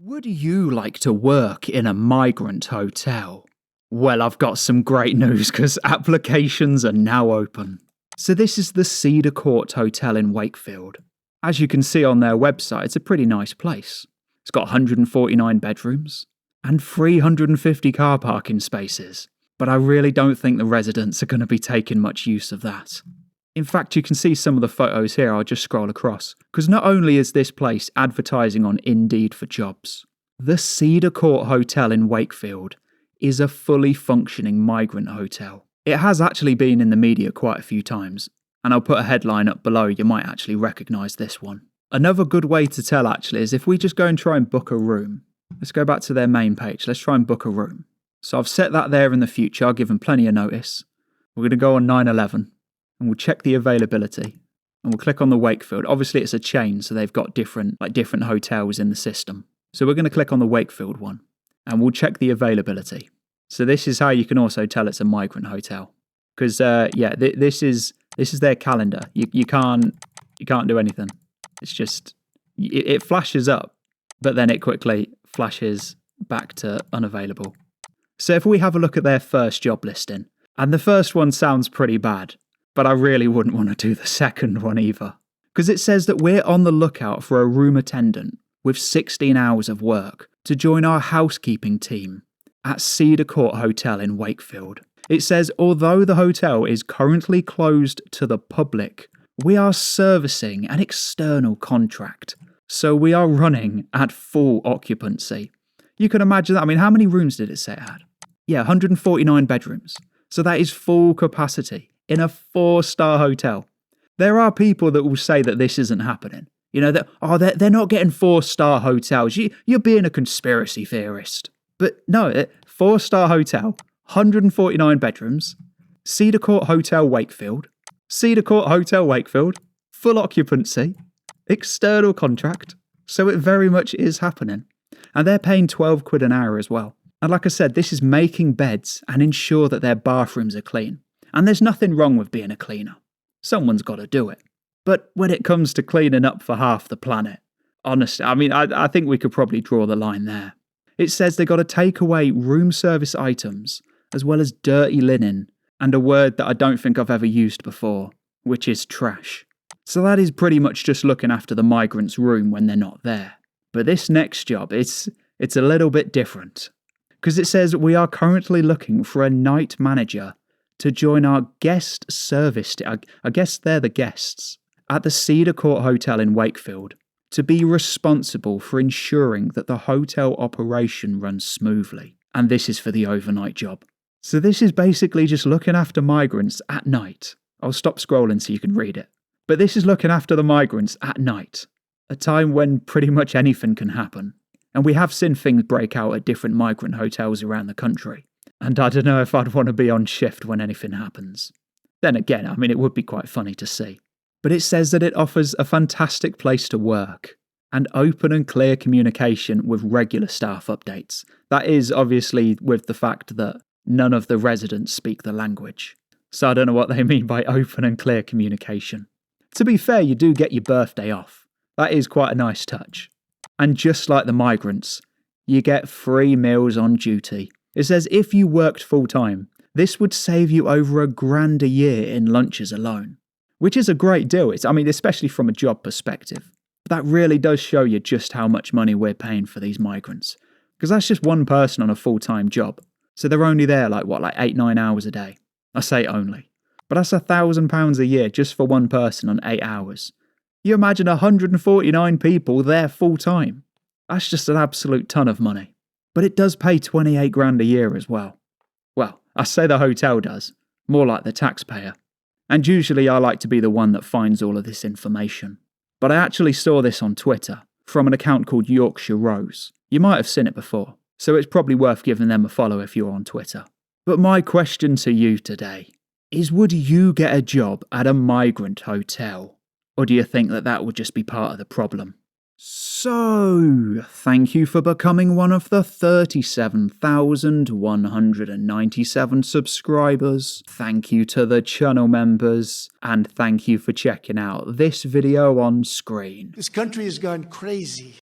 Would you like to work in a migrant hotel? Well, I've got some great news because applications are now open. So this is the Cedar Court Hotel in Wakefield. As you can see on their website, it's a pretty nice place. It's got 149 bedrooms and 350 car parking spaces. But I really don't think the residents are going to be taking much use of that. In fact, you can see some of the photos here. I'll just scroll across. Because not only is this place advertising on Indeed for jobs, the Cedar Court Hotel in Wakefield is a fully functioning migrant hotel. It has actually been in the media quite a few times, and I'll put a headline up below. You might actually recognise this one. Another good way to tell actually is if we just go and try and book a room. Let's go back to their main page. Let's try and book a room. So I've set that there in the future. I'll give them plenty of notice. We're going to go on 9/11. And we'll check the availability. And we'll click on the Wakefield. Obviously it's a chain, so they've got different hotels in the system. So we're going to click on the Wakefield one. And we'll check the availability. So this is how you can also tell it's a migrant hotel. Because this is their calendar. You can't do anything. It's just it flashes up, but then it quickly flashes back to unavailable. So if we have a look at their first job listing, and the first one sounds pretty bad. But I really wouldn't want to do the second one either. Because it says that we're on the lookout for a room attendant with 16 hours of work to join our housekeeping team at Cedar Court Hotel in Wakefield. It says, although the hotel is currently closed to the public, we are servicing an external contract. So we are running at full occupancy. You can imagine that. I mean, how many rooms did it say it had? Yeah, 149 bedrooms. So that is full capacity. In a 4-star hotel. There are people that will say that this isn't happening. You know, they're not getting 4-star hotels. You're being a conspiracy theorist. But no, 4-star hotel, 149 bedrooms, Cedar Court Hotel Wakefield, Cedar Court Hotel Wakefield, full occupancy, external contract. So it very much is happening. And they're paying 12 quid an hour as well. And like I said, this is making beds and ensure that their bathrooms are clean. And there's nothing wrong with being a cleaner. Someone's got to do it. But when it comes to cleaning up for half the planet, honestly, I mean, I think we could probably draw the line there. It says they got to take away room service items, as well as dirty linen, and a word that I don't think I've ever used before, which is trash. So that is pretty much just looking after the migrants' room when they're not there. But this next job, it's a little bit different. Because it says we are currently looking for a night manager to join our guest service, I guess they're the guests, at the Cedar Court Hotel in Wakefield, to be responsible for ensuring that the hotel operation runs smoothly. And this is for the overnight job. So this is basically just looking after migrants at night. I'll stop scrolling so you can read it. But this is looking after the migrants at night, a time when pretty much anything can happen. And we have seen things break out at different migrant hotels around the country. And I don't know if I'd want to be on shift when anything happens. Then again, I mean, it would be quite funny to see. But it says that it offers a fantastic place to work and open and clear communication with regular staff updates. That is obviously with the fact that none of the residents speak the language. So I don't know what they mean by open and clear communication. To be fair, you do get your birthday off. That is quite a nice touch. And just like the migrants, you get free meals on duty. It says if you worked full-time, this would save you over $1,000 a year in lunches alone. Which is a great deal. Especially from a job perspective. That really does show you just how much money we're paying for these migrants. Because that's just one person on a full-time job. So they're only there 8-9 hours a day. I say only. But that's £1,000 a year just for one person on 8 hours. You imagine 149 people there full-time. That's just an absolute ton of money. But it does pay 28 grand a year as well. Well, I say the hotel does. More like the taxpayer. And usually I like to be the one that finds all of this information. But I actually saw this on Twitter from an account called Yorkshire Rose. You might have seen it before, so it's probably worth giving them a follow if you're on Twitter. But my question to you today is, would you get a job at a migrant hotel? Or do you think that would just be part of the problem? So, thank you for becoming one of the 37,197 subscribers. Thank you to the channel members. And thank you for checking out this video on screen. This country has gone crazy.